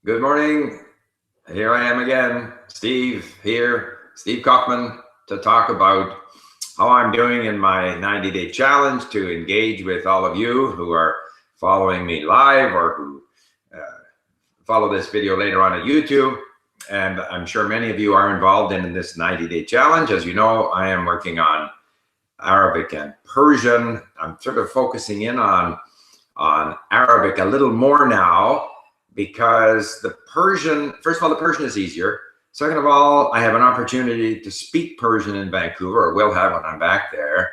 Good morning. Here I am again, Steve here, Steve Kaufman, to talk about how I'm doing in my 90-day challenge to engage with all of you who are following me live or who follow this video later on at YouTube. And I'm sure many of you are involved in this 90-day challenge. As you know, I am working on Arabic and Persian. I'm sort of focusing in on Arabic a little more now, because the Persian, first of all, the Persian is easier. Second of all, I have an opportunity to speak Persian in Vancouver, or will have when I'm back there.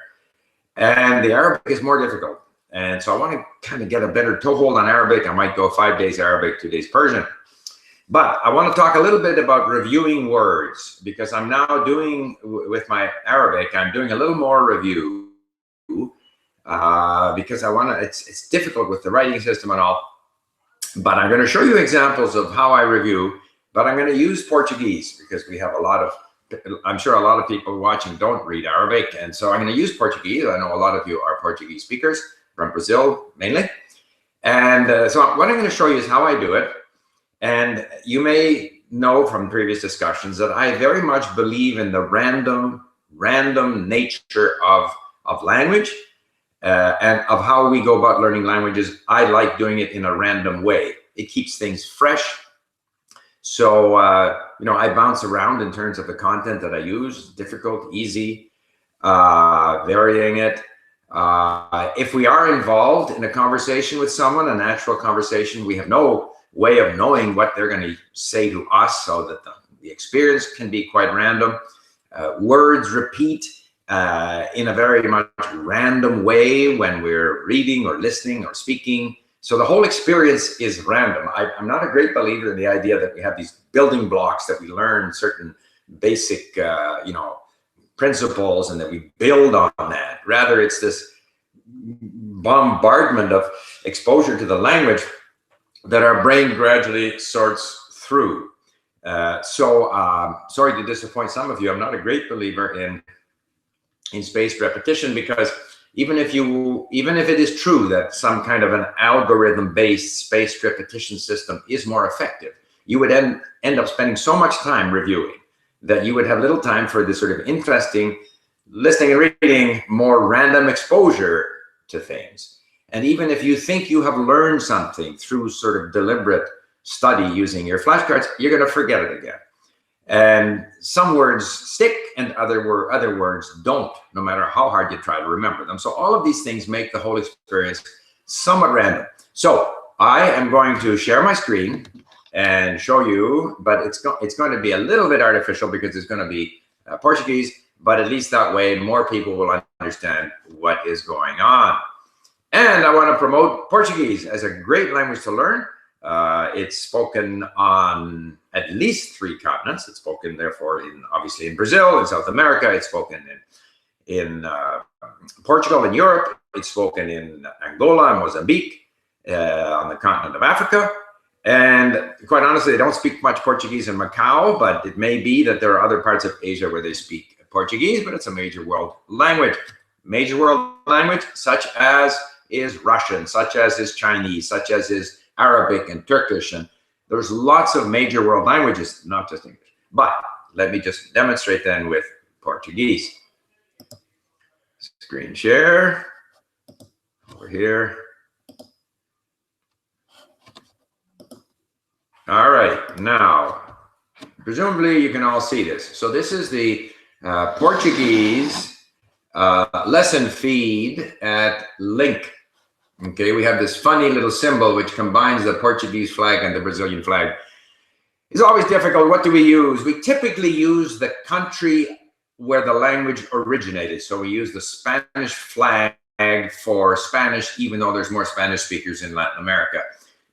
And the Arabic is more difficult. And so I want to kind of get a better toehold on Arabic. I might go 5 days Arabic, 2 days Persian. But I want to talk a little bit about reviewing words, because I'm now doing, with my Arabic, I'm doing a little more review, because I want to, it's difficult with the writing system and all. But I'm going to show you examples of how I review, but I'm going to use Portuguese because we have a lot of, I'm sure a lot of people watching don't read Arabic. And so I'm going to use Portuguese. I know a lot of you are Portuguese speakers from Brazil, mainly. And so what I'm going to show you is how I do it. And you may know from previous discussions that I very much believe in the random nature of language. And of how we go about learning languages. I like doing it in a random way. It keeps things fresh. So, you know, I bounce around in terms of the content that I use, difficult, easy, varying it. If we are involved in a conversation with someone, a natural conversation, we have no way of knowing what they're going to say to us, so that the experience can be quite random. Words repeat in a very much random way when we're reading or listening or speaking. So the whole experience is random. I'm not a great believer in the idea that we have these building blocks, that we learn certain basic, you know, principles and that we build on that. Rather, it's this bombardment of exposure to the language that our brain gradually sorts through. Sorry to disappoint some of you. I'm not a great believer in spaced repetition, because even if it is true that some kind of an algorithm-based spaced repetition system is more effective, you would end up spending so much time reviewing that you would have little time for this sort of interesting listening and reading, more random exposure to things. And even if you think you have learned something through sort of deliberate study using your flashcards, you're going to forget it again. And some words stick and other words don't, no matter how hard you try to remember them. So all of these things make the whole experience somewhat random. So I am going to share my screen and show you, but it's going to be a little bit artificial because it's going to be Portuguese, but at least that way more people will understand what is going on. And I want to promote Portuguese as a great language to learn. It's spoken on at least 3 continents. It's spoken, therefore, obviously in Brazil, in South America. It's spoken in Portugal, in Europe. It's spoken in Angola and Mozambique, on the continent of Africa. And quite honestly, they don't speak much Portuguese in Macau, but it may be that there are other parts of Asia where they speak Portuguese, but it's a major world language. Major world language, such as is Russian, such as is Chinese, such as is Arabic and Turkish, and there's lots of major world languages, not just English. But let me just demonstrate then with Portuguese. Screen share over here. All right, now, presumably you can all see this. So this is the Portuguese lesson feed at LingQ. Okay, we have this funny little symbol which combines the Portuguese flag and the Brazilian flag. It's always difficult. What do we use? We typically use the country where the language originated. So we use the Spanish flag for Spanish, even though there's more Spanish speakers in Latin America.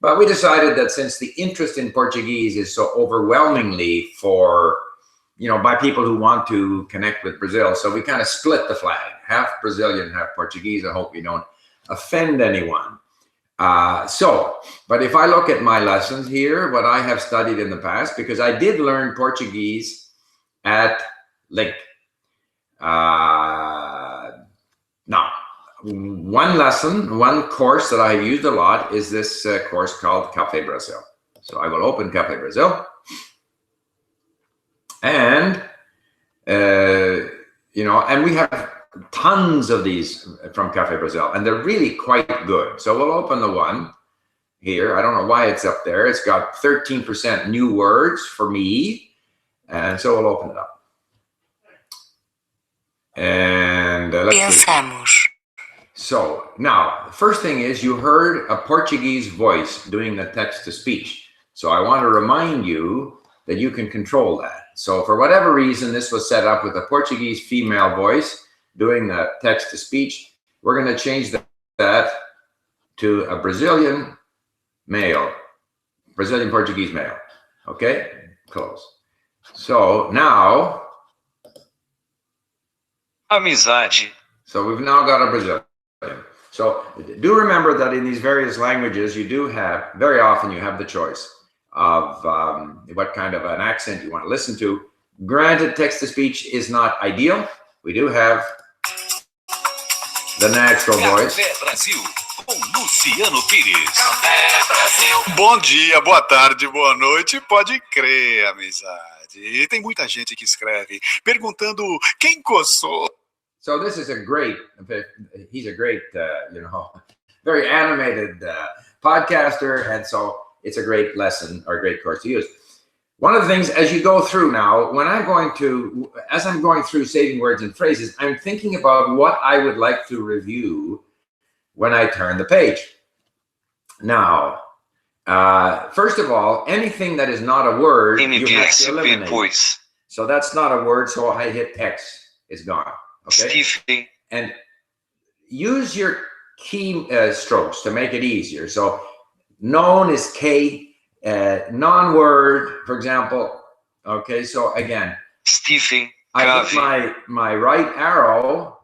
But we decided that since the interest in Portuguese is so overwhelmingly for, you know, by people who want to connect with Brazil, so we kind of split the flag, half Brazilian, half Portuguese. I hope we don't offend anyone. But if I look at my lessons here, what I have studied in the past, because I did learn Portuguese at LingQ. Now, one lesson, one course that I've used a lot is this course called Café Brazil. So I will open Cafe Brazil. And, and we have tons of these from Cafe Brazil, and they're really quite good. So we'll open the one here. I don't know why it's up there. It's got 13% new words for me. And so we'll open it up. And let's see. So now, the first thing is you heard a Portuguese voice doing the text-to-speech. So I want to remind you that you can control that. So for whatever reason, this was set up with a Portuguese female voice doing the text-to-speech. We're going to change that to a Brazilian male, Brazilian Portuguese male. Okay, close. So now, amizade. So we've now got a Brazilian. So do remember that in these various languages, you do have, very often you have the choice of what kind of an accent you want to listen to. Granted, text-to-speech is not ideal. We do have the natural voice. Brasil, com Luciano Pires. Bom dia, boa tarde, boa noite. Pode crer, amizade. E tem muita gente que escreve perguntando quem coçou. So this is he's a great, very animated podcaster. And so it's a great lesson or a great course to use. One of the things as you go through now, as I'm going through saving words and phrases, I'm thinking about what I would like to review when I turn the page. Now, first of all, anything that is not a word, you have to eliminate. So that's not a word, so I hit X, it's gone. Okay. Steve. And use your key strokes to make it easier. So known is K, non-word, for example. Okay, so again, Stephen. I hit my right arrow,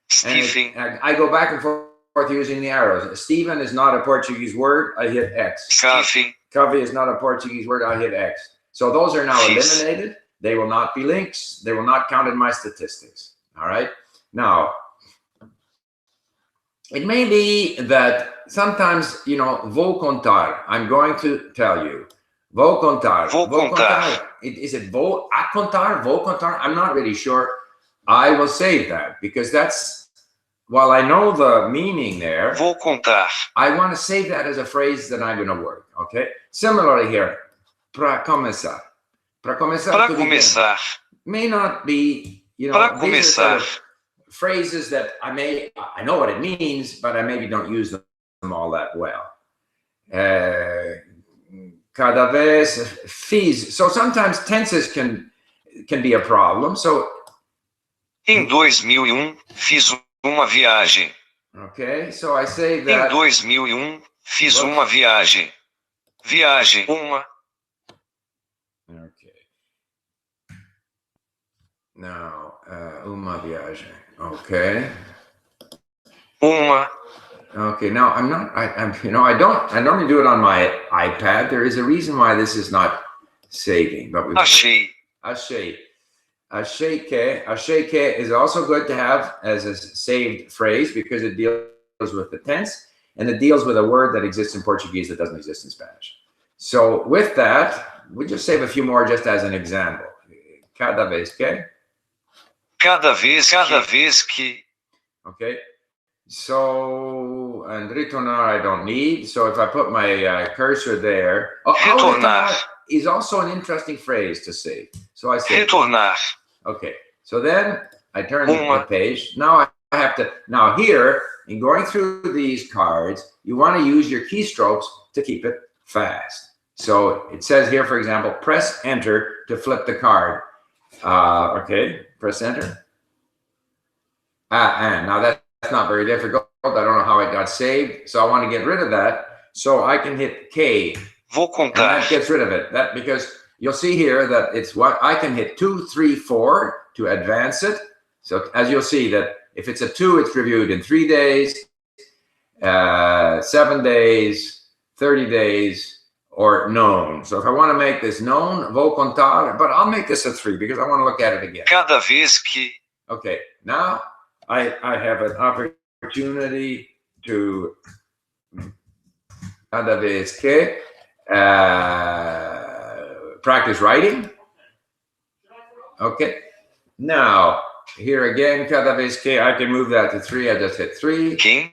Stephen. and I go back and forth using the arrows. Stephen is not a Portuguese word, I hit X. Stephen. Covey is not a Portuguese word, I hit X. So those are now eliminated. They will not be links. They will not count in my statistics. All right. Now, it may be that sometimes, vou contar. I'm going to tell you. Vou contar. Vou contar. Is it vou a contar? Vou contar? I'm not really sure. I will save that because while I know the meaning there, Vou contar. I want to save that as a phrase that I'm going to work. Okay. Similarly here, para começar. Para começar. Para começar. May not be. Para these começar. are sort of phrases that I know what it means, but I maybe don't use them all that well. Cada vez fiz. So sometimes tenses can be a problem. So em 2001 fiz uma viagem. Okay, so I say that. Em 2001 fiz uma viagem. Viagem uma. Okay. Now, uma viagem. Okay. Uma. Okay. Now I normally do it on my iPad. There is a reason why this is not saving, but Achei. Achei que is also good to have as a saved phrase because it deals with the tense and it deals with a word that exists in Portuguese that doesn't exist in Spanish. So with that, we just save a few more just as an example. Cada vez que. Cada vez que. Okay. So, and retornar I don't need. So if I put my cursor there. Retornar is also an interesting phrase to say. So I say. Retornar. Okay. So then I turn the page. Now I have to. Now here, in going through these cards, you want to use your keystrokes to keep it fast. So it says here, for example, press enter to flip the card. Okay, press enter. And now that's not very difficult. I don't know how it got saved. So I want to get rid of that. So I can hit K. Vou contar. And that gets rid of it. Because you'll see here that it's what I can hit 2, 3, 4 to advance it. So as you'll see that if it's a 2, it's reviewed in 3 days, 7 days, 30 days, or known. So if I want to make this known, vou contar, but I'll make this a 3 because I want to look at it again. Cada vez que. Okay, now I have an opportunity to cada vez que Practice writing. Okay. Now, here again, cada vez que, I can move that to 3. I just hit 3. Quem?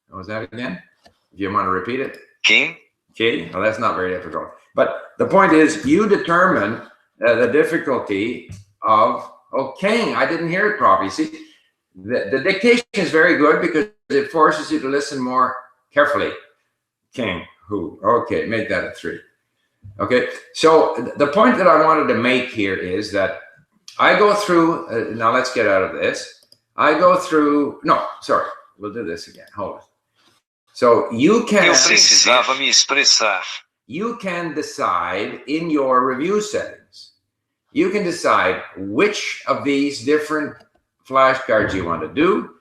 What was that again? Do you want to repeat it? Quem? Okay, well, that's not very difficult. But the point is, you determine the difficulty of, okay, I didn't hear it properly. See, the dictation is very good because it forces you to listen more carefully. King, who? Okay, make that a 3. Okay, so the point that I wanted to make here is that I go through, now let's get out of this. I go through, no, sorry, we'll do this again. Hold on. So you can, Eu precisava me expressar. you can decide in your review settings, you can decide which of these different flashcards you want to do.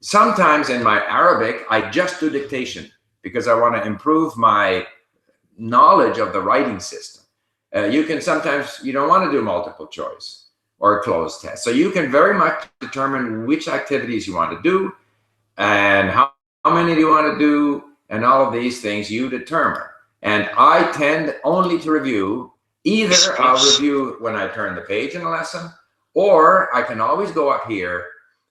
Sometimes in my Arabic, I just do dictation because I want to improve my knowledge of the writing system. You can sometimes, you don't want to do multiple choice or closed test. So you can very much determine which activities you want to do and how many do you want to do, and all of these things you determine. And I tend only to review, either I'll review when I turn the page in a lesson, or I can always go up here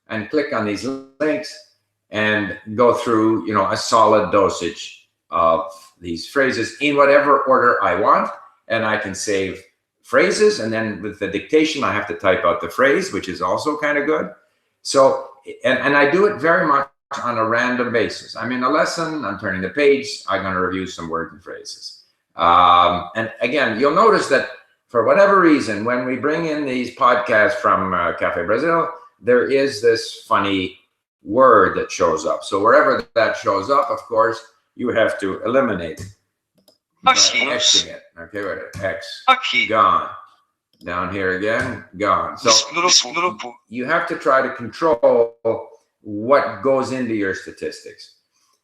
and click on these links and go through, you know, a solid dosage of these phrases in whatever order I want. And I can save phrases, and then with the dictation, I have to type out the phrase, which is also kind of good. So, and I do it very much on a random basis. I'm in a lesson, I'm turning the page, I'm going to review some words and phrases. And again, you'll notice that for whatever reason, when we bring in these podcasts from Café Brazil, there is this funny word that shows up. So wherever that shows up, of course, you have to eliminate it. Xing it. Okay, wait, X. Aqui. Gone. Down here again, gone. So Grupo. you have to try to control what goes into your statistics.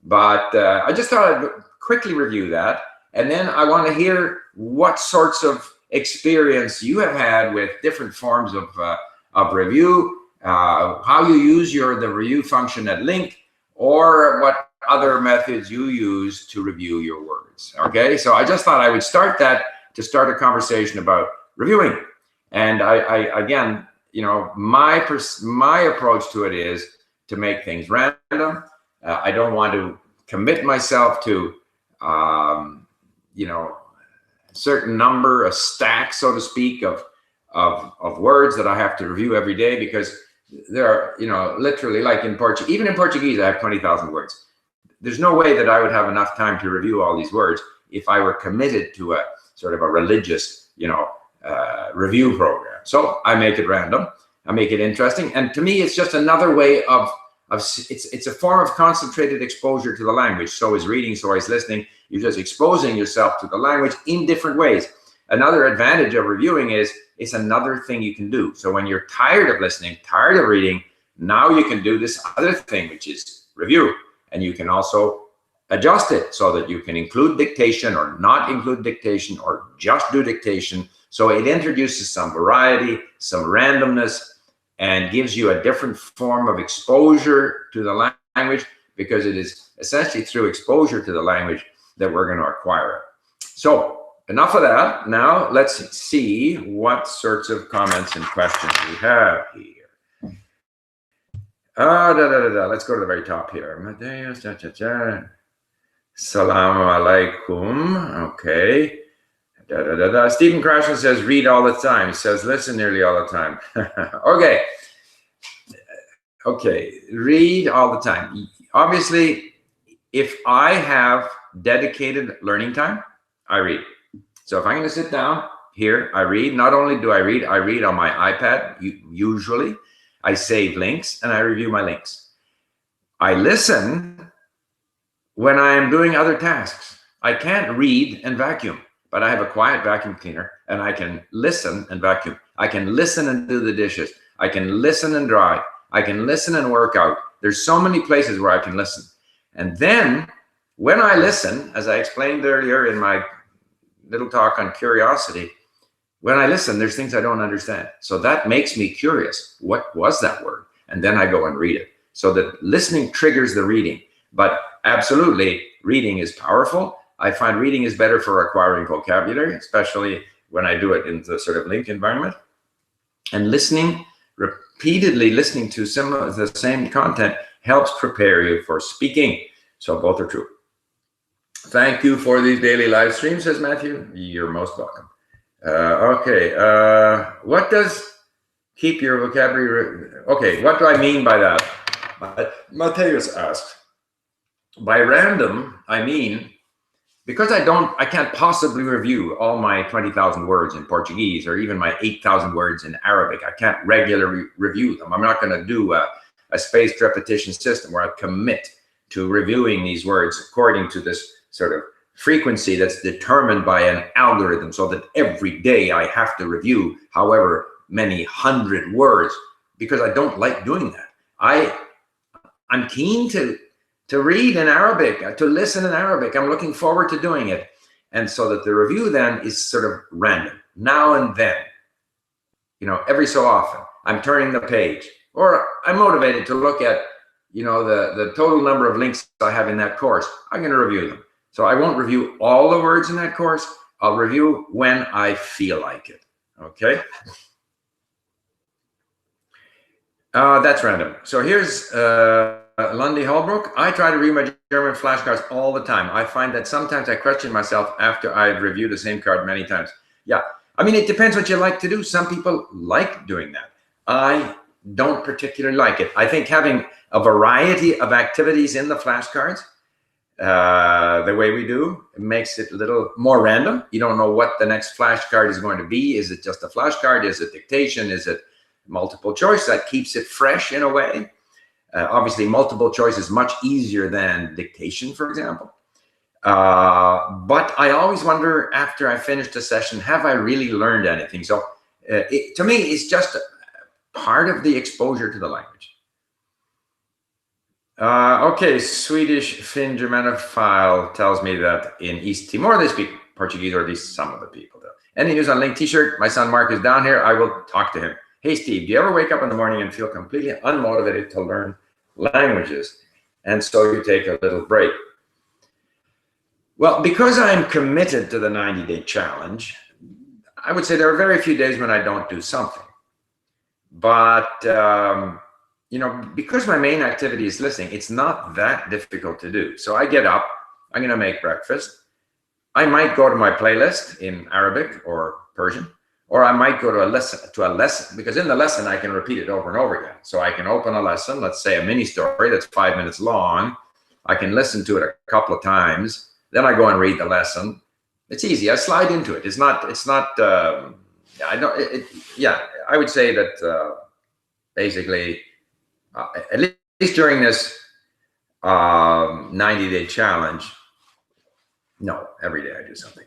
But I just thought I'd quickly review that. And then I want to hear what sorts of experience you have had with different forms of review, how you use the review function at LingQ, or what other methods you use to review your words. Okay, so I just thought I would start that to start a conversation about reviewing. And I again, you know, my approach to it is to make things random. I don't want to commit myself to, you know, a certain number, a stack, so to speak, of words that I have to review every day, because there are, you know, literally, like in Portuguese, even in Portuguese, I have 20,000 words. There's no way that I would have enough time to review all these words if I were committed to a sort of a religious, you know, review program. So I make it random. I make it interesting. And to me, it's just another way of it's a form of concentrated exposure to the language. So is reading, so is listening. You're just exposing yourself to the language in different ways. Another advantage of reviewing is it's another thing you can do. So when you're tired of listening, tired of reading, now you can do this other thing, which is review. And you can also adjust it so that you can include dictation or not include dictation or just do dictation. So it introduces some variety, some randomness, and gives you a different form of exposure to the language, because it is essentially through exposure to the language that we're going to acquire it. So enough of that. Now let's see what sorts of comments and questions we have here. Let's go to the very top here. Salaam alaikum. Okay. Stephen Krashen says, read all the time. He says, listen nearly all the time. Okay. Okay. Read all the time. Obviously, if I have dedicated learning time, I read. So if I'm going to sit down here, I read. Not only do I read on my iPad, usually. I save links and I review my links. I listen when I am doing other tasks. I can't read and vacuum, but I have a quiet vacuum cleaner and I can listen and vacuum. I can listen and do the dishes. I can listen and drive. I can listen and work out. There's so many places where I can listen. And then when I listen, as I explained earlier in my little talk on curiosity, when I listen, there's things I don't understand. So that makes me curious. What was that word? And then I go and read it. So that listening triggers the reading. But absolutely, reading is powerful. I find reading is better for acquiring vocabulary, especially when I do it in the sort of LingQ environment. And listening, repeatedly listening to the same content helps prepare you for speaking. So both are true. Thank you for these daily live streams, says Matthew. You're most welcome. Okay, what does keep your vocabulary? Okay, what do I mean by that? Mateus asks. By random, I mean, because I can't possibly review all my 20,000 words in Portuguese or even my 8,000 words in Arabic. I can't regularly review them. I'm not going to do a spaced repetition system where I commit to reviewing these words according to this sort of frequency that's determined by an algorithm, so that every day I have to review however many hundred words, because I don't like doing that. I'm keen to read in Arabic, to listen in Arabic. I'm looking forward to doing it. And so that the review then is sort of random, now and then, every so often. I'm turning the page, or I'm motivated to look at, the total number of links I have in that course. I'm going to review them. So I won't review all the words in that course. I'll review when I feel like it. Okay? That's random. So here's Lundy Holbrook. I try to read my German flashcards all the time. I find that sometimes I question myself after I've reviewed the same card many times. Yeah, I mean, it depends what you like to do. Some people like doing that. I don't particularly like it. I think having a variety of activities in the flashcards, the way we do, it makes it a little more random. You don't know what the next flashcard is going to be. Is it just a flashcard? Is it dictation? Is it multiple choice? That keeps it fresh in a way. Obviously, multiple choice is much easier than dictation, for example. But I always wonder after I finished a session, have I really learned anything? So to me, it's just part of the exposure to the language. Okay, Swedish Finn Germanophile tells me that in East Timor they speak Portuguese, or at least some of the people do. Any news on LingQ t-shirt? My son Mark is down here. I will talk to him. Hey, Steve, do you ever wake up in the morning and feel completely unmotivated to learn languages, and so you take a little break? Well, because I'm committed to the 90-day challenge, I would say there are very few days when I don't do something. But, because my main activity is listening, it's not that difficult to do. So I get up, I'm going to make breakfast. I might go to my playlist in Arabic or Persian, or I might go to a lesson, because in the lesson I can repeat it over and over again. So I can open a lesson, let's say a mini story that's 5 minutes long. I can listen to it a couple of times. Then I go and read the lesson. It's easy. I slide into it. I would say that basically, at least during this 90-day challenge, no, every day I do something.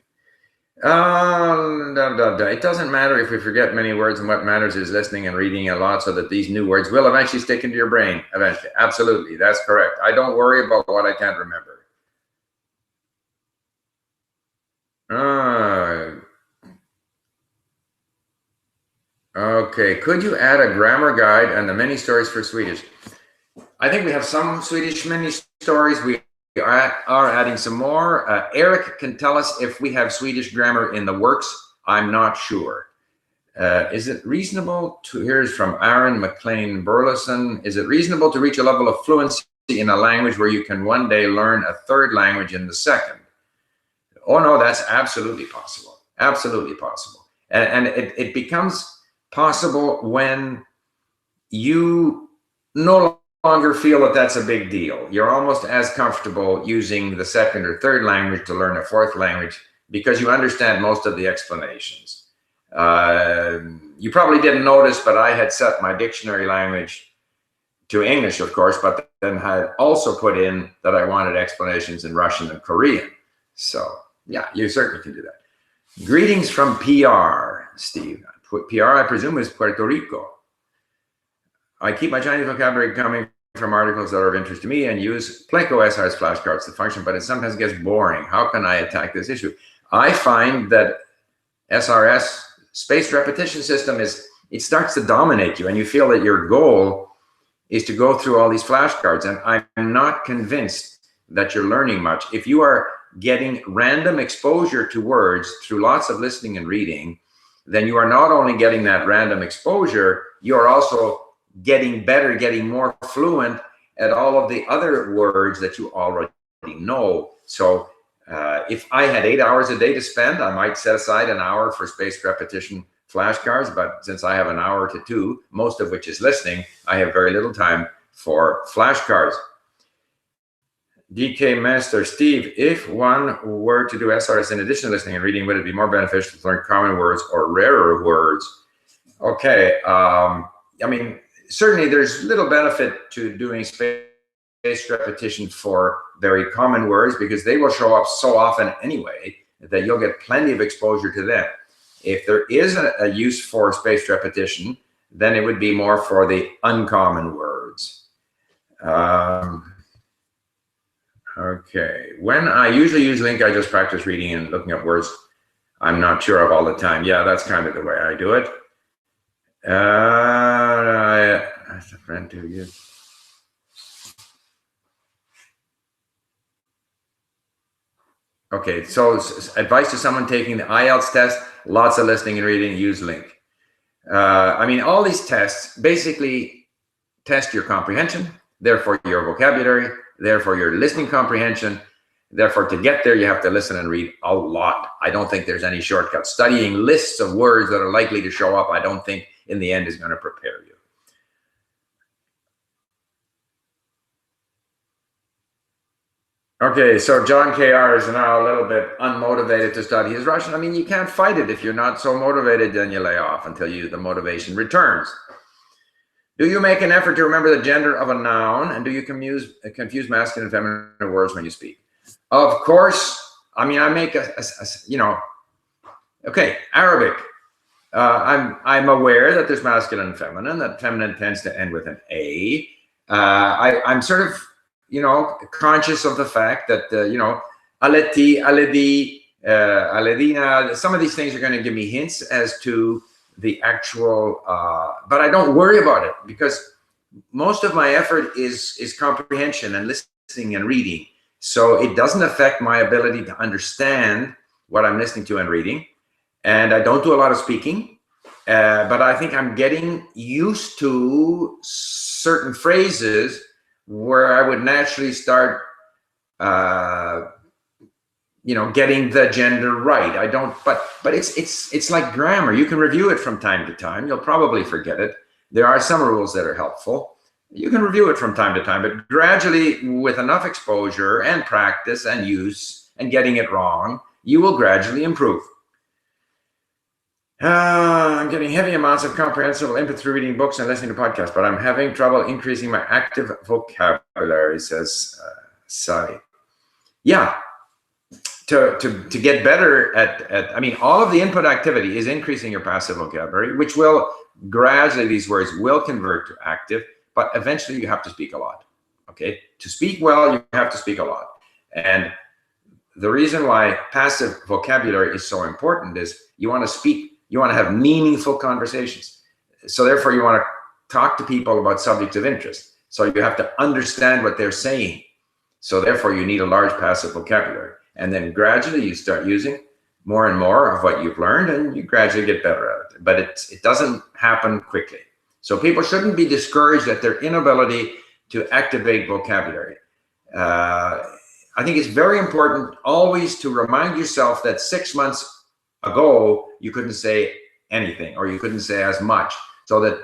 It doesn't matter if we forget many words, and what matters is listening and reading a lot, so that these new words will eventually stick into your brain eventually. Absolutely, that's correct. I don't worry about what I can't remember. Okay, could you add a grammar guide and the mini stories for Swedish? I think we have some Swedish mini stories. We are adding some more. Eric can tell us if we have Swedish grammar in the works. I'm not sure. Is it reasonable to, here's from Aaron McLean Burleson, is it reasonable to reach a level of fluency in a language where you can one day learn a third language in the second? Oh no, that's absolutely possible. Absolutely possible. And it becomes possible when you no longer feel that that's a big deal. You're almost as comfortable using the second or third language to learn a fourth language because you understand most of the explanations. You probably didn't notice, but I had set my dictionary language to English, of course, but then had also put in that I wanted explanations in Russian and Korean. So yeah, you certainly can do that. Greetings from PR, Steve. PR, I presume, is Puerto Rico. I keep my Chinese vocabulary coming from articles that are of interest to me and use Pleco SRS flashcards to function, but it sometimes gets boring. How can I attack this issue? I find that SRS, spaced repetition system, it starts to dominate you, and you feel that your goal is to go through all these flashcards, and I'm not convinced that you're learning much. If you are getting random exposure to words through lots of listening and reading, then you are not only getting that random exposure, you are also getting better, getting more fluent at all of the other words that you already know. So if I had 8 hours a day to spend, I might set aside an hour for spaced repetition flashcards, but since I have an hour to 2, most of which is listening, I have very little time for flashcards. DK Master Steve, if one were to do SRS in addition to listening and reading, would it be more beneficial to learn common words or rarer words? Okay, I mean, certainly there's little benefit to doing spaced repetition for very common words because they will show up so often anyway that you'll get plenty of exposure to them. If there is a use for spaced repetition, then it would be more for the uncommon words. Okay, when I usually use LingQ, I just practice reading and looking up words I'm not sure of all the time. Yeah, that's kind of the way I do it. That's a friend to you. Okay, so advice to someone taking the IELTS test, lots of listening and reading, use LingQ. I mean, all these tests basically test your comprehension, therefore your vocabulary, therefore your listening comprehension. Therefore, to get there, you have to listen and read a lot. I don't think there's any shortcut. Studying lists of words that are likely to show up, I don't think in the end is going to prepare you. Okay, so John KR is now a little bit unmotivated to study his Russian. I mean, you can't fight it. If you're not so motivated, then you lay off until the motivation returns. Do you make an effort to remember the gender of a noun? And do you confuse masculine and feminine words when you speak? Of course. I mean, I make okay, Arabic. I'm aware that there's masculine and feminine, that feminine tends to end with an A. I'm sort of, conscious of the fact that, aleti, aledi, aledina, some of these things are going to give me hints as to the actual, but I don't worry about it because most of my effort is comprehension and listening and reading. So it doesn't affect my ability to understand what I'm listening to and reading. And I don't do a lot of speaking, but I think I'm getting used to certain phrases where I would naturally start, getting the gender right. I don't, but it's like grammar. You can review it from time to time. You'll probably forget it. There are some rules that are helpful. You can review it from time to time, but gradually, with enough exposure and practice and use and getting it wrong, you will gradually improve. I'm getting heavy amounts of comprehensible input through reading books and listening to podcasts, but I'm having trouble increasing my active vocabulary, says Sai. Yeah, to get better at, I mean, all of the input activity is increasing your passive vocabulary, which will gradually, these words will convert to active, but eventually you have to speak a lot, okay? To speak well, you have to speak a lot. And the reason why passive vocabulary is so important is you want to speak, you want to have meaningful conversations. So therefore you want to talk to people about subjects of interest. So you have to understand what they're saying. So therefore you need a large passive vocabulary. And then gradually you start using more and more of what you've learned and you gradually get better at it. But it doesn't happen quickly. So people shouldn't be discouraged at their inability to activate vocabulary. I think it's very important always to remind yourself that 6 months ago, you couldn't say anything or you couldn't say as much. So that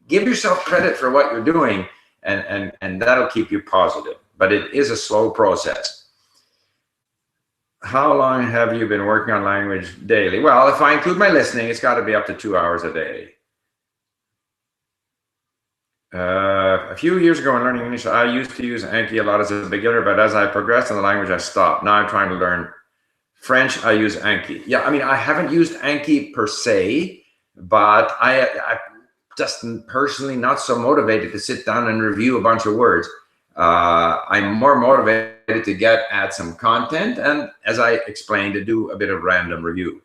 give yourself credit for what you're doing and that'll keep you positive. But it is a slow process. How long have you been working on language daily? Well, if I include my listening, it's got to be up to 2 hours a day. A few years ago when learning English, I used to use Anki a lot as a beginner, but as I progressed in the language, I stopped. Now I'm trying to learn French, I use Anki. Yeah, I mean, I haven't used Anki per se, but I just personally not so motivated to sit down and review a bunch of words. I'm more motivated to get at some content and, as I explained, to do a bit of random review.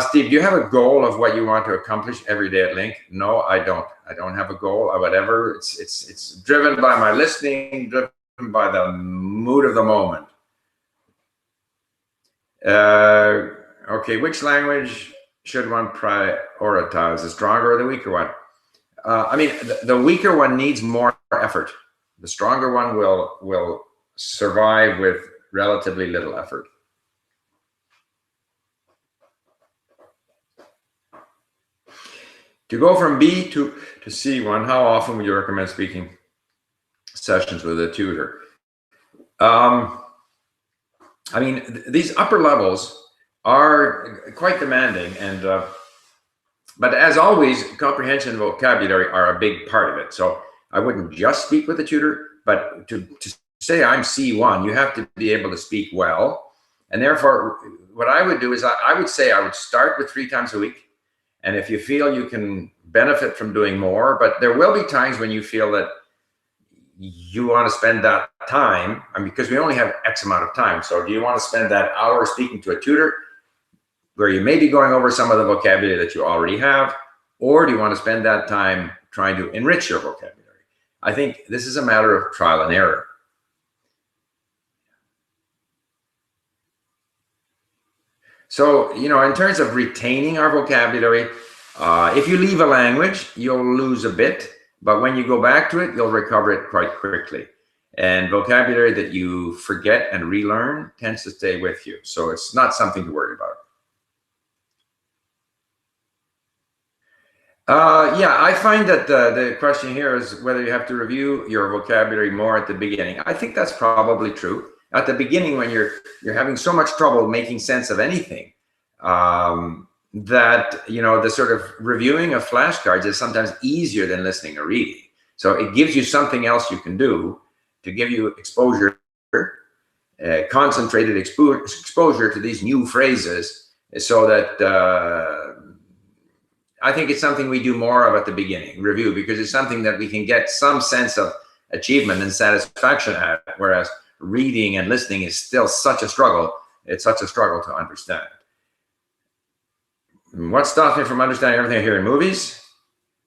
Steve, do you have a goal of what you want to accomplish every day at LingQ? No, I don't. I don't have a goal or whatever. It's driven by my listening, driven by the mood of the moment. Okay, which language should one prioritize, the stronger or the weaker one? I mean, the weaker one needs more effort. The stronger one will survive with relatively little effort. To go from B to C1, how often would you recommend speaking sessions with a tutor? I mean, these upper levels are quite demanding, and but as always, comprehension and vocabulary are a big part of it. So I wouldn't just speak with a tutor, but to say I'm C1, you have to be able to speak well. And therefore, what I would do is I would say I would start with 3 times a week. And if you feel you can benefit from doing more, but there will be times when you feel that you want to spend that time, I mean, because we only have X amount of time. So do you want to spend that hour speaking to a tutor where you may be going over some of the vocabulary that you already have, or do you want to spend that time trying to enrich your vocabulary? I think this is a matter of trial and error. So, you know, in terms of retaining our vocabulary, if you leave a language, you'll lose a bit, but when you go back to it, you'll recover it quite quickly. And vocabulary that you forget and relearn tends to stay with you. So it's not something to worry about. Yeah, I find that the question here is whether you have to review your vocabulary more at the beginning. I think that's probably true. At the beginning, when you're having so much trouble making sense of anything, that, you know, the sort of reviewing of flashcards is sometimes easier than listening or reading. So it gives you something else you can do to give you exposure, concentrated exposure to these new phrases, so that I think it's something we do more of at the beginning, review, because it's something that we can get some sense of achievement and satisfaction at, whereas reading and listening is still such a struggle. It's such a struggle to understand. What stops me from understanding everything I hear in movies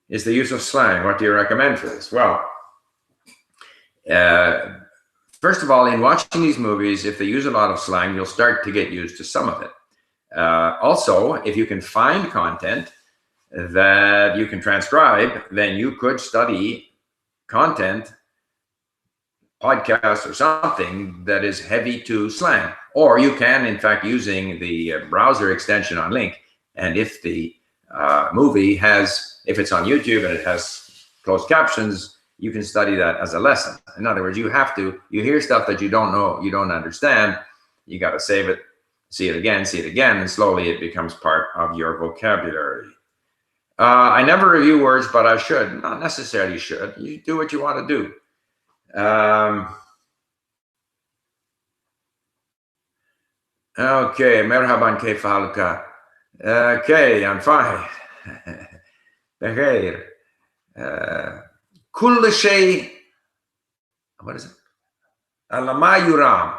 is the use of slang. What do you recommend for this? Well, first of all, in watching these movies, if they use a lot of slang, you'll start to get used to some of it. Also, if you can find content that you can transcribe, then you could study content, podcast or something that is heavy to slang. Or you can, in fact, using the browser extension on LingQ, and if the movie has, if it's on YouTube and it has closed captions, you can study that as a lesson. In other words, you hear stuff that you don't know, you don't understand, you got to save it, see it again, and slowly it becomes part of your vocabulary. I never review words, but I should. Not necessarily should. You do what you want to do. Okay, merhaban kayfa haluka. Okay, I'm fine. بخير. كل شيء, what is it? Lama yuram.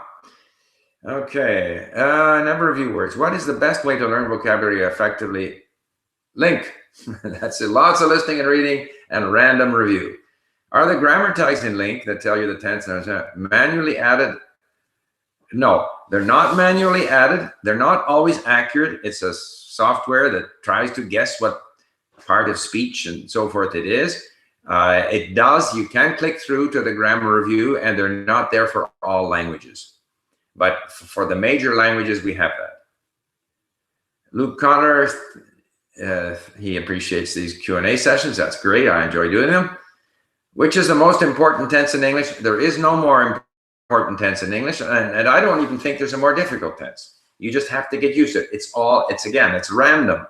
Okay, never review words. What is the best way to learn vocabulary effectively? LingQ. That's it. Lots of listening and reading and random review. Are the grammar tags in LingQ that tell you the tense manually added? No, they're not manually added. They're not always accurate. It's a software that tries to guess what part of speech and so forth it is. It does. You can click through to the grammar review, and they're not there for all languages. But for the major languages, we have that. Luke Connor, he appreciates these Q&A sessions. That's great. I enjoy doing them. Which is the most important tense in English? There is no more important tense in English, and I don't even think there's a more difficult tense. You just have to get used to it. It's random.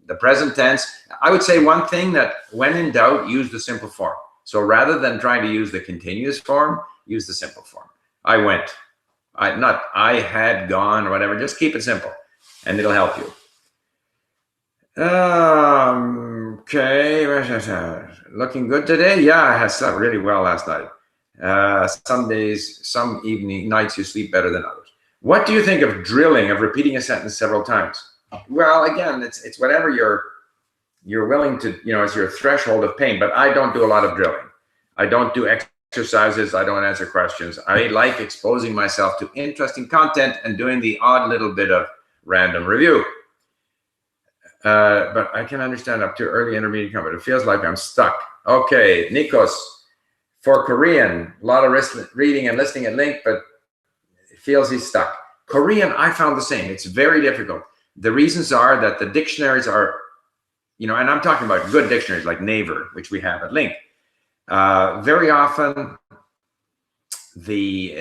The present tense, I would say one thing, that when in doubt, use the simple form. So rather than trying to use the continuous form, use the simple form. I went, I had gone, or whatever. Just keep it simple, and it'll help you. Okay, looking good today. Yeah, I had slept really well last night. Some days, some nights you sleep better than others. What do you think of drilling, of repeating a sentence several times? Well, again, it's whatever you're willing to, it's your threshold of pain. But I don't do a lot of drilling. I don't do exercises. I don't answer questions. I like exposing myself to interesting content and doing the odd little bit of random review. But I can understand up to early intermediate combat. It feels like I'm stuck. Okay, Nikos, for Korean, a lot of reading and listening at LingQ, but it feels he's stuck. Korean, I found the same. It's very difficult. The reasons are that the dictionaries are, and I'm talking about good dictionaries like Naver, which we have at LingQ. Very often, the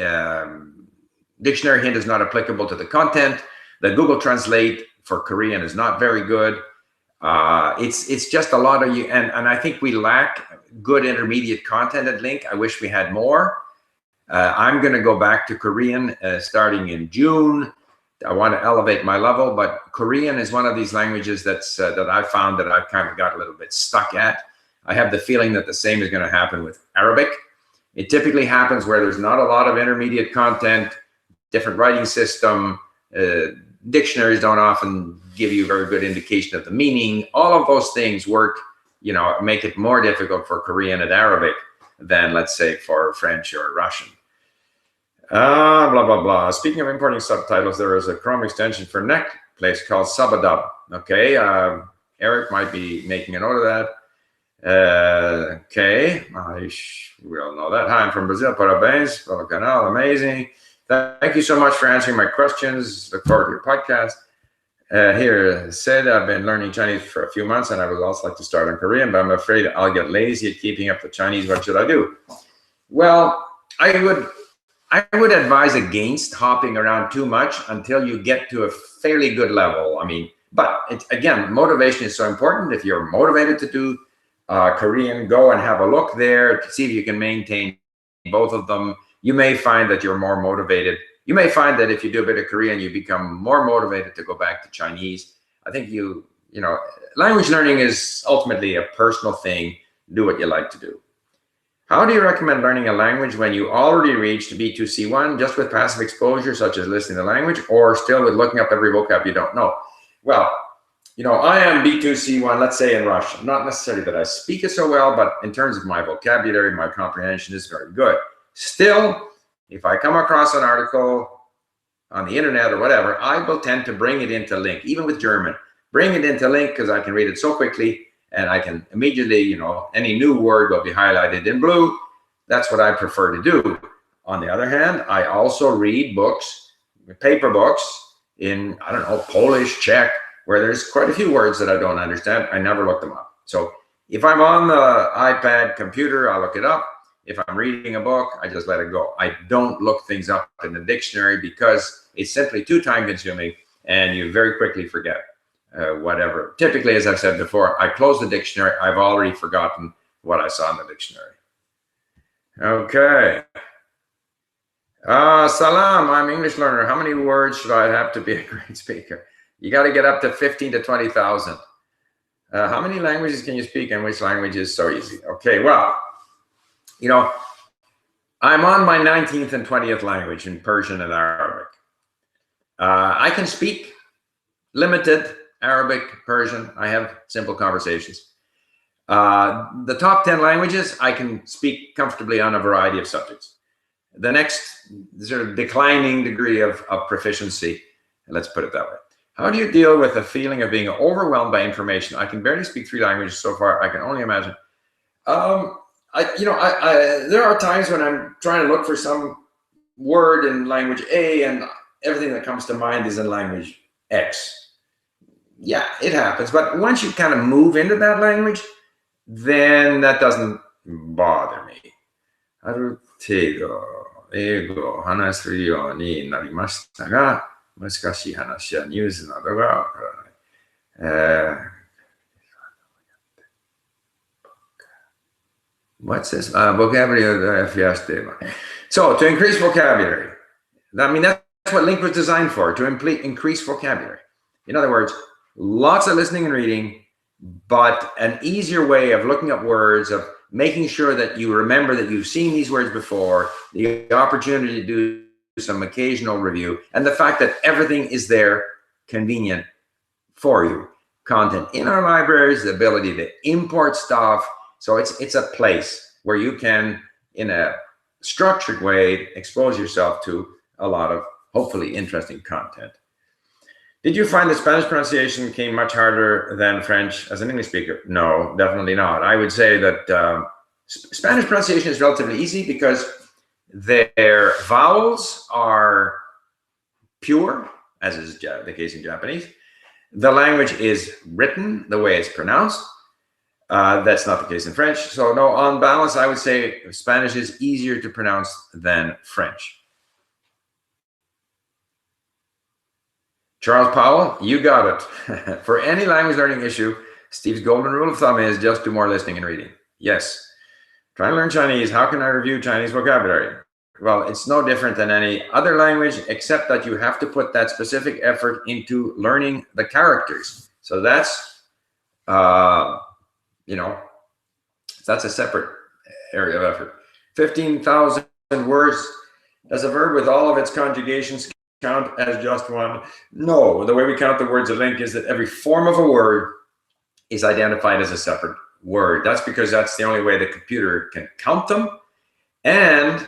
dictionary hint is not applicable to the content. The Google Translate for Korean is not very good. It's just a lot of and I think we lack good intermediate content at LingQ. I wish we had more. I'm going to go back to Korean starting in June. I want to elevate my level, but Korean is one of these languages that I found that I've kind of got a little bit stuck at. I have the feeling that the same is going to happen with Arabic. It typically happens where there's not a lot of intermediate content, different writing system, dictionaries don't often give you a very good indication of the meaning. All of those things work, make it more difficult for Korean and Arabic than, let's say, for French or Russian. Blah, blah, blah. Speaking of importing subtitles, there is a Chrome extension for Netflix called Subadub. Okay, Eric might be making a note of that. Okay, we all know that. Hi, I'm from Brazil. Parabéns pelo canal, amazing. Thank you so much for answering my questions. Look forward to your podcast. Here, said I've been learning Chinese for a few months and I would also like to start on Korean, but I'm afraid I'll get lazy at keeping up the Chinese. What should I do? Well, I would advise against hopping around too much until you get to a fairly good level. But again, motivation is so important. If you're motivated to do Korean, go and have a look there to see if you can maintain both of them. You may find that you're more motivated. You may find that if you do a bit of Korean, you become more motivated to go back to Chinese. I think language learning is ultimately a personal thing. Do what you like to do. How do you recommend learning a language when you already reached B2C1 just with passive exposure, such as listening to the language, or still with looking up every vocab you don't know? Well, I am B2C1, let's say in Russian. Not necessarily that I speak it so well, but in terms of my vocabulary, my comprehension is very good. Still, if I come across an article on the internet or whatever, I will tend to bring it into LingQ, even with German. Bring it into LingQ because I can read it so quickly and I can immediately, any new word will be highlighted in blue. That's what I prefer to do. On the other hand, I also read books, paper books in, Polish, Czech, where there's quite a few words that I don't understand. I never look them up. So if I'm on the iPad computer, I'll look it up. If I'm reading a book, I just let it go. I don't look things up in the dictionary because it's simply too time consuming and you very quickly forget whatever. Typically, as I've said before, I close the dictionary. I've already forgotten what I saw in the dictionary. Okay. Salam, I'm English learner. How many words should I have to be a great speaker? You got to get up to 15 to 20,000. How many languages can you speak and which language is so easy? Okay, well, I'm on my 19th and 20th language in Persian and Arabic. I can speak limited Arabic, Persian. I have simple conversations. The top 10 languages, I can speak comfortably on a variety of subjects. The next sort of declining degree of proficiency, let's put it that way. How do you deal with the feeling of being overwhelmed by information? I can barely speak 3 languages so far. I can only imagine. There are times when I'm trying to look for some word in language A and everything that comes to mind is in language X. Yeah, it happens. But once you kind of move into that language, then that doesn't bother me. ある程度英語を話すようになりましたが、難しい話やニュースなどがわからない。What's this? Vocabulary So to increase vocabulary, that's what LingQ was designed for, to increase vocabulary. In other words, lots of listening and reading, but an easier way of looking up words, of making sure that you remember that you've seen these words before, the opportunity to do some occasional review, and the fact that everything is there, convenient for you. Content in our libraries, the ability to import stuff. So it's a place where you can in a structured way, expose yourself to a lot of hopefully interesting content. Did you find the Spanish pronunciation came much harder than French as an English speaker? No, definitely not. I would say that Spanish pronunciation is relatively easy because their vowels are pure, as is the case in Japanese. The language is written the way it's pronounced. That's not the case in French. So no, on balance, I would say Spanish is easier to pronounce than French. Charles Powell, you got it. For any language learning issue, Steve's golden rule of thumb is just do more listening and reading. Yes. Trying to learn Chinese, how can I review Chinese vocabulary? Well, it's no different than any other language, except that you have to put that specific effort into learning the characters. So that's, you know, that's a separate area of effort. 15,000 words. Does a verb with all of its conjugations count as just one? No, the way we count the words at LingQ is that every form of a word is identified as a separate word. That's because that's the only way the computer can count them. And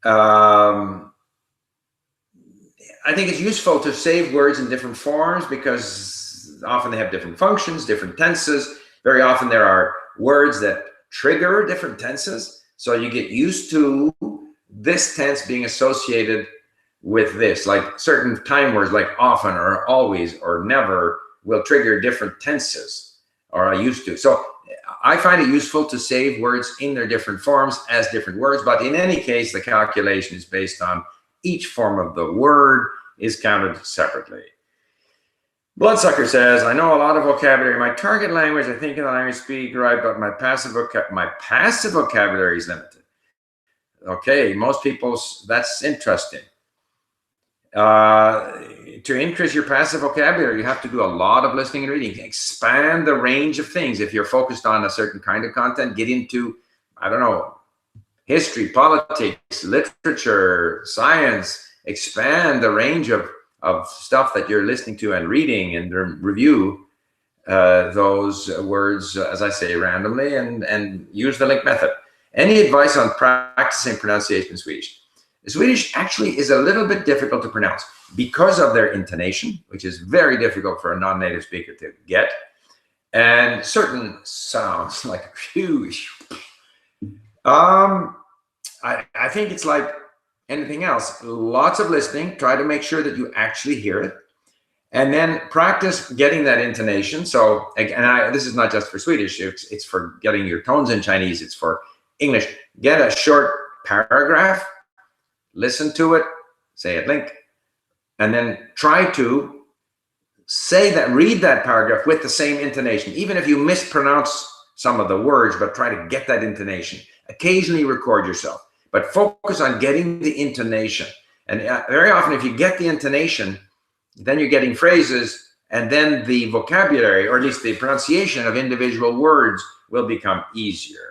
I think it's useful to save words in different forms because often they have different functions, different tenses. Very often there are words that trigger different tenses. So you get used to this tense being associated with this, like certain time words like often or always or never will trigger different tenses, or I used to. So I find it useful to save words in their different forms as different words, but in any case, the calculation is based on each form of the word is counted separately. Bloodsucker says, I know a lot of vocabulary in my target language. I think in the language speak right, but my passive vocabulary is limited. Okay, most people's, that's interesting. To increase your passive vocabulary, you have to do a lot of listening and reading. Expand the range of things. If you're focused on a certain kind of content, get into, I don't know, history, politics, literature, science. Expand the range of stuff that you're listening to and reading, and review those words, as I say, randomly, and use the LingQ method. Any advice on practicing pronunciation in Swedish? Swedish actually is a little bit difficult to pronounce because of their intonation, which is very difficult for a non-native speaker to get, and certain sounds like huge. I think it's like anything else. Lots of listening. Try to make sure that you actually hear it, and then practice getting that intonation. So, and this is not just for Swedish. It's for getting your tones in Chinese. It's for English. Get a short paragraph. Listen to it, say it LingQ, and then try to say that, read that paragraph with the same intonation, even if you mispronounce some of the words, but try to get that intonation. Occasionally record yourself, but focus on getting the intonation. And very often, if you get the intonation, then you're getting phrases, and then the vocabulary, or at least the pronunciation of individual words, will become easier.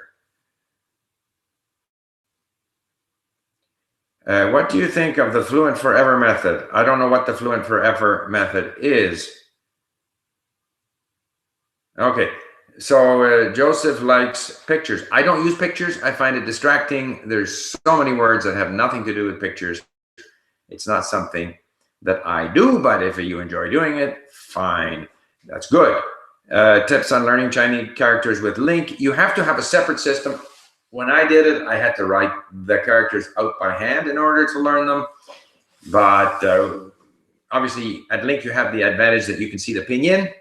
What do you think of the Fluent Forever method? I don't know what the Fluent Forever method is. Okay, so Joseph likes pictures. I don't use pictures. I find it distracting. There's so many words that have nothing to do with pictures. It's not something that I do, but if you enjoy doing it, fine. That's good. Tips on learning Chinese characters with LingQ. You have to have a separate system. When I did it, I had to write the characters out by hand in order to learn them. But obviously, at LingQ, you have the advantage that you can see the pinyin,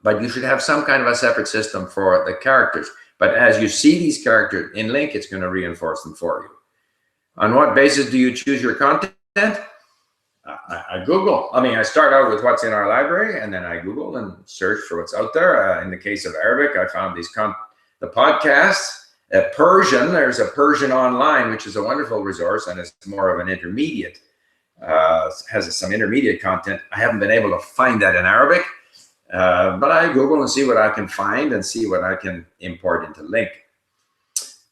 but you should have some kind of a separate system for the characters. But as you see these characters in LingQ, it's going to reinforce them for you. On what basis do you choose your content? I Google. I mean, I start out with what's in our library, and then I Google and search for what's out there. In the case of Arabic, I found the podcasts. Persian, there's a Persian online, which is a wonderful resource, and it's more of an intermediate, has some intermediate content. I haven't been able to find that in Arabic, but I Google and see what I can find and see what I can import into LingQ.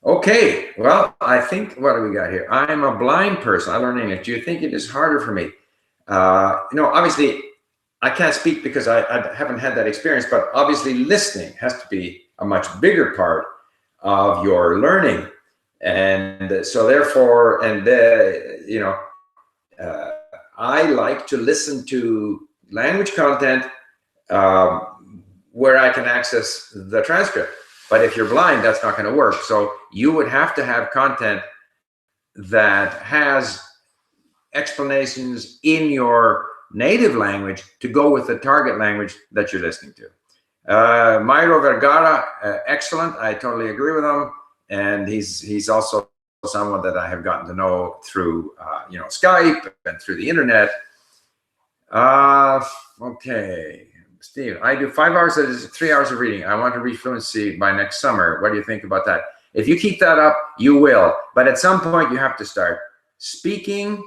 Okay, well, I think, what do we got here? I'm a blind person. I learn English. Do you think it is harder for me? You know, obviously, I can't speak because I haven't had that experience, but obviously listening has to be a much bigger part of your learning. And so therefore, I like to listen to language content where I can access the transcript. But if you're blind, that's not going to work. So you would have to have content that has explanations in your native language to go with the target language that you're listening to. Mairo Vergara, excellent. I totally agree with him. And he's also someone that I have gotten to know through Skype and through the internet. Okay, Steve, I do 5 hours, that is 3 hours of reading. I want to reach fluency by next summer. What do you think about that? If you keep that up, you will. But at some point, you have to start speaking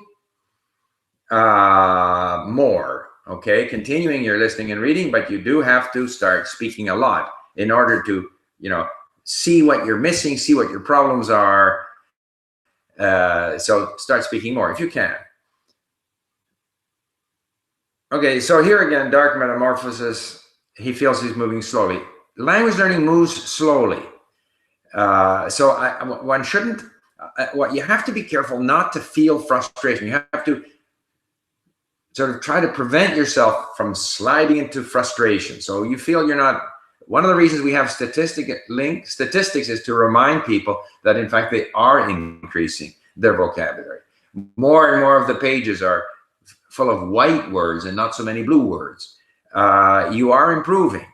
more. Okay, continuing your listening and reading, but you do have to start speaking a lot in order to, see what you're missing, see what your problems are. So start speaking more if you can. Okay, so here again, Dark Metamorphosis, he feels he's moving slowly. Language learning moves slowly. One shouldn't, you have to be careful not to feel frustration. You have to sort of try to prevent yourself from sliding into frustration. So you feel you're not, one of the reasons we have statistics is to remind people that in fact they are increasing their vocabulary. More and more of the pages are full of white words and not so many blue words. You are improving,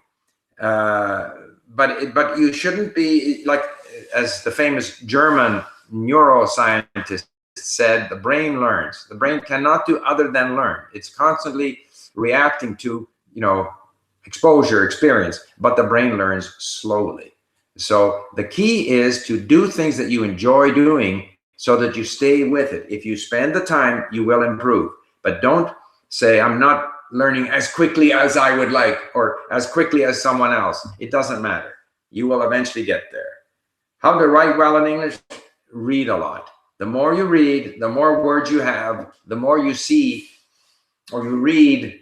but you shouldn't be like, as the famous German neuroscientist said, the brain learns. The brain cannot do other than learn. It's constantly reacting to, exposure, experience, but the brain learns slowly. So the key is to do things that you enjoy doing so that you stay with it. If you spend the time, you will improve. But don't say, I'm not learning as quickly as I would like or as quickly as someone else. It doesn't matter. You will eventually get there. How to write well in English? Read a lot. The more you read, the more words you have, the more you see or you read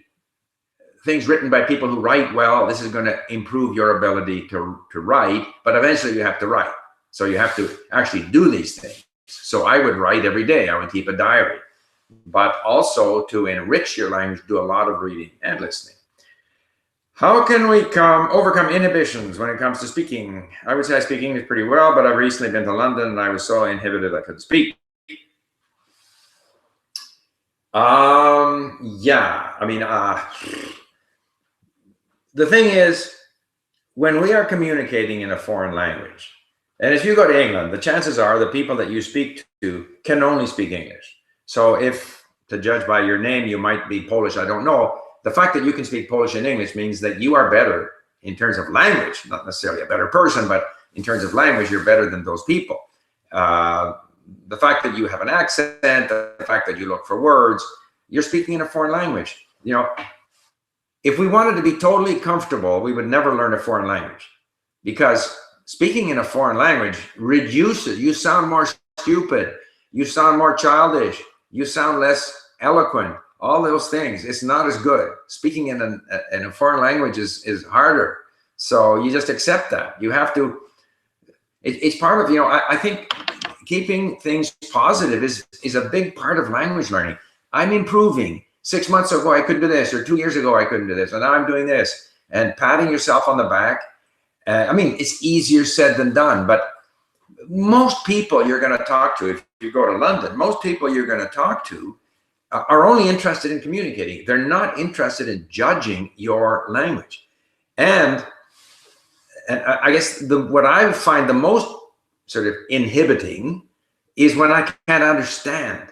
things written by people who write well. This is going to improve your ability to write, but eventually you have to write. So you have to actually do these things. So I would write every day. I would keep a diary. But also to enrich your language, do a lot of reading and listening. How can we overcome inhibitions when it comes to speaking? I would say I speak English pretty well, but I've recently been to London and I was so inhibited I couldn't speak. Yeah, I mean, the thing is, when we are communicating in a foreign language, and if you go to England, the chances are the people that you speak to can only speak English. So if, to judge by your name, you might be Polish, I don't know. The fact that you can speak Polish and English means that you are better in terms of language, not necessarily a better person, but in terms of language, you're better than those people. The fact that you have an accent, the fact that you look for words, you're speaking in a foreign language. If we wanted to be totally comfortable, we would never learn a foreign language, because speaking in a foreign language reduces, you sound more stupid, you sound more childish, you sound less eloquent, all those things. It's not as good. Speaking in a foreign language is harder. So you just accept that. You have to, it's part of, I think keeping things positive is a big part of language learning. I'm improving. 6 months ago, I couldn't do this, or 2 years ago, I couldn't do this, and now I'm doing this. And patting yourself on the back. I mean, it's easier said than done, but most people you're going to talk to, if you go to London, most people you're going to talk to are only interested in communicating. They're not interested in judging your language. And I guess what I find the most sort of inhibiting is when I can't understand.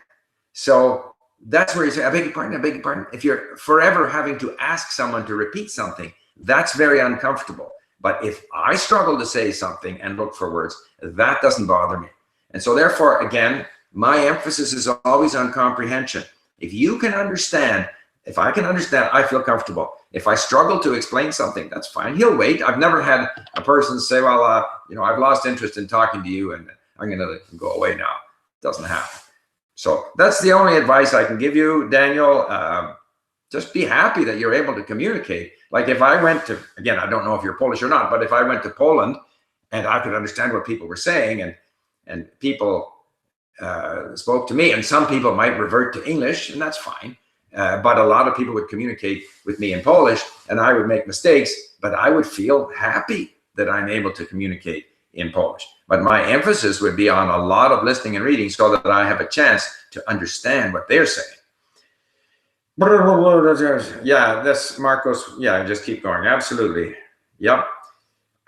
So that's where you say, I beg your pardon, I beg your pardon. If you're forever having to ask someone to repeat something, that's very uncomfortable. But if I struggle to say something and look for words, that doesn't bother me. And so therefore, again, my emphasis is always on comprehension. If you can understand, if I can understand, I feel comfortable. If I struggle to explain something, that's fine. He'll wait. I've never had a person say, well, I've lost interest in talking to you and I'm going to go away now. It doesn't happen. So that's the only advice I can give you, Daniel. Just be happy that you're able to communicate. Like if I went to, again, I don't know if you're Polish or not, but if I went to Poland and I could understand what people were saying, and and people spoke to me, and some people might revert to English, and that's fine. But a lot of people would communicate with me in Polish, and I would make mistakes, but I would feel happy that I'm able to communicate in Polish. But my emphasis would be on a lot of listening and reading so that I have a chance to understand what they're saying. Yeah, that's Marcos. Yeah, just keep going. Absolutely. Yep.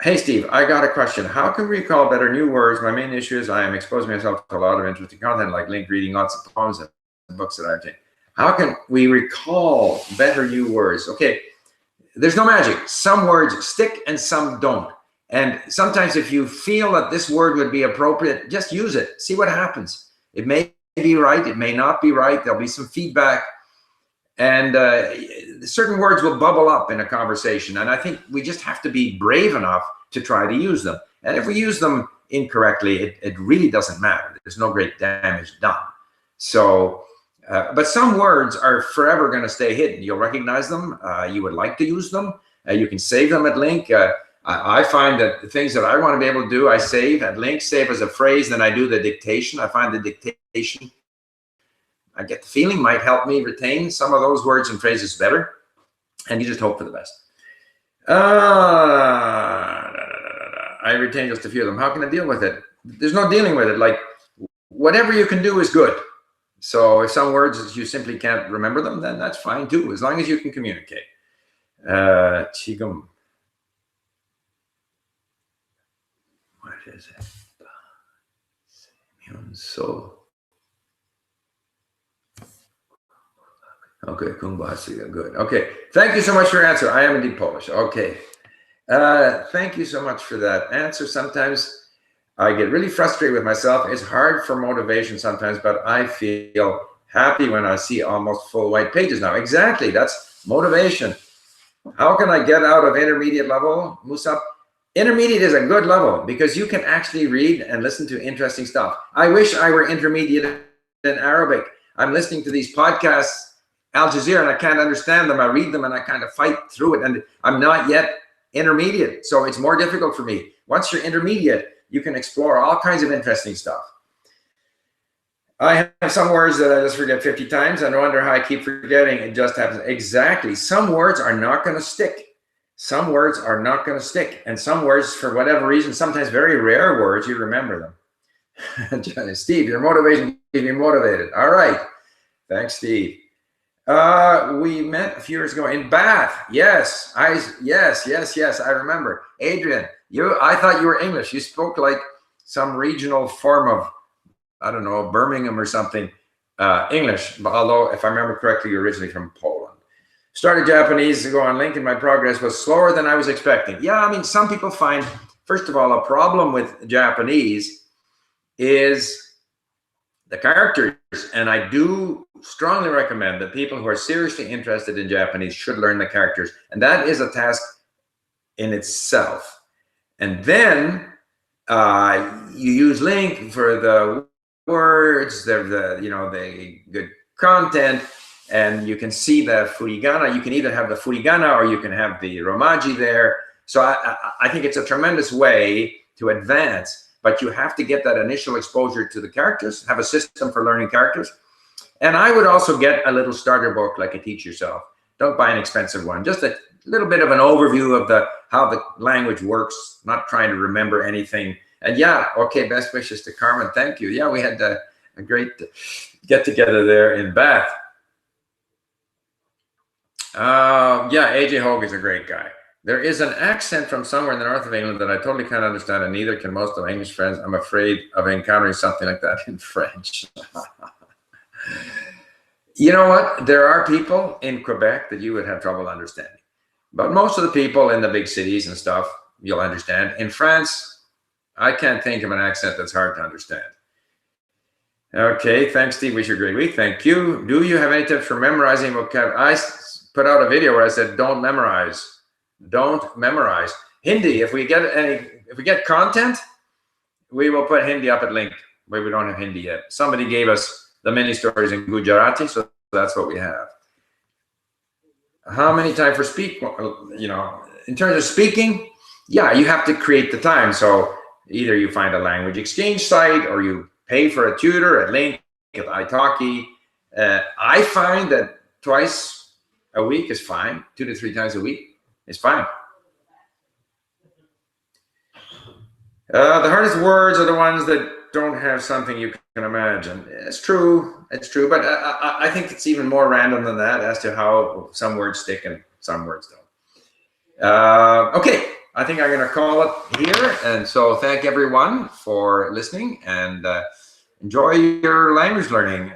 Hey, Steve, I got a question. How can we recall better new words? My main issue is I am exposing myself to a lot of interesting content like LingQ, reading lots of poems and books that I've taken. How can we recall better new words? Okay, there's no magic. Some words stick and some don't. And sometimes if you feel that this word would be appropriate, just use it. See what happens. It may be right. It may not be right. There'll be some feedback. And certain words will bubble up in a conversation. And I think we just have to be brave enough to try to use them. And if we use them incorrectly, it really doesn't matter. There's no great damage done. So, but some words are forever going to stay hidden. You'll recognize them. You would like to use them. You can save them at LingQ. I find that the things that I want to be able to do, I save at LingQ, save as a phrase, then I do the dictation. I find the dictation, I get the feeling, might help me retain some of those words and phrases better. And you just hope for the best. I retain just a few of them. How can I deal with it? There's no dealing with it. Like, whatever you can do is good. So if some words you simply can't remember them, then that's fine too, as long as you can communicate. Chigum. What is it? So. Okay, Kumbasiga, good. Okay, thank you so much for your answer. I am indeed Polish. Okay. Thank you so much for that answer. Sometimes I get really frustrated with myself. It's hard for motivation sometimes, but I feel happy when I see almost full white pages now. Exactly, that's motivation. How can I get out of intermediate level, Musab? Intermediate is a good level because you can actually read and listen to interesting stuff. I wish I were intermediate in Arabic. I'm listening to these podcasts, Al Jazeera, and I can't understand them. I read them and I kind of fight through it, and I'm not yet intermediate, so it's more difficult for me. Once you're intermediate, you can explore all kinds of interesting stuff. I have some words that I just forget 50 times. I wonder how I keep forgetting. It just happens. Exactly. Some words are not going to stick. Some words are not going to stick. And some words, for whatever reason, sometimes very rare words, you remember them. Steve, your motivation keeps me motivated. All right. Thanks, Steve. We met a few years ago in Bath. Yes, yes. I remember. Adrian, I thought you were English. You spoke like some regional form of, I don't know, Birmingham or something, English. Although, if I remember correctly, you're originally from Poland. Started Japanese to go on LingQ, and my progress was slower than I was expecting. Yeah, I mean, some people find, first of all, a problem with Japanese is the characters, and I do strongly recommend that people who are seriously interested in Japanese should learn the characters, and that is a task in itself. And then you use LingQ for the words, the good content, and you can see the furigana. You can either have the furigana or you can have the romaji there. So I think it's a tremendous way to advance, but you have to get that initial exposure to the characters, have a system for learning characters. And I would also get a little starter book like a Teach Yourself. Don't buy an expensive one, just a little bit of an overview of how the language works, not trying to remember anything. And yeah, okay, best wishes to Carmen. Thank you. Yeah, we had a great get together there in Bath. Yeah, AJ Hogue is a great guy. There is an accent from somewhere in the north of England that I totally can't understand, and neither can most of my English friends. I'm afraid of encountering something like that in French. You know what? There are people in Quebec that you would have trouble understanding. But most of the people in the big cities and stuff, you'll understand. In France, I can't think of an accent that's hard to understand. Okay, thanks, Steve. Wish you a great week. Thank you. Do you have any tips for memorizing vocabulary? I put out a video where I said, don't memorize. Don't memorize. Hindi, if we get content, we will put Hindi up at LingQ, where we don't have Hindi yet. Somebody gave us the mini stories in Gujarati, so that's what we have. How many time for speak? In terms of speaking, yeah, you have to create the time. So Either you find a language exchange site or you pay for a tutor at LingQ, at italki. I find that twice a week is fine. 2 to 3 times a week is fine. The hardest words are the ones that don't have something you can imagine. It's true, but I think it's even more random than that as to how some words stick and some words don't. Okay, I think I'm going to call it here. And so thank everyone for listening, and enjoy your language learning.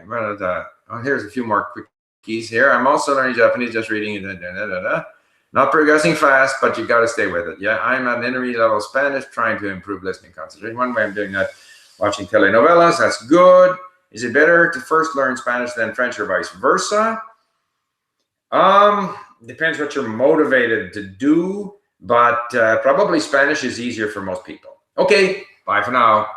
Here's a few more quick keys here. I'm also learning Japanese, just reading it. Not progressing fast, but you got to stay with it. Yeah, I'm at intermediate level Spanish, trying to improve listening concentration. One way I'm doing that, watching telenovelas. That's good. Is it better to first learn Spanish than French or vice versa? Depends what you're motivated to do, but probably Spanish is easier for most people. Okay, bye for now.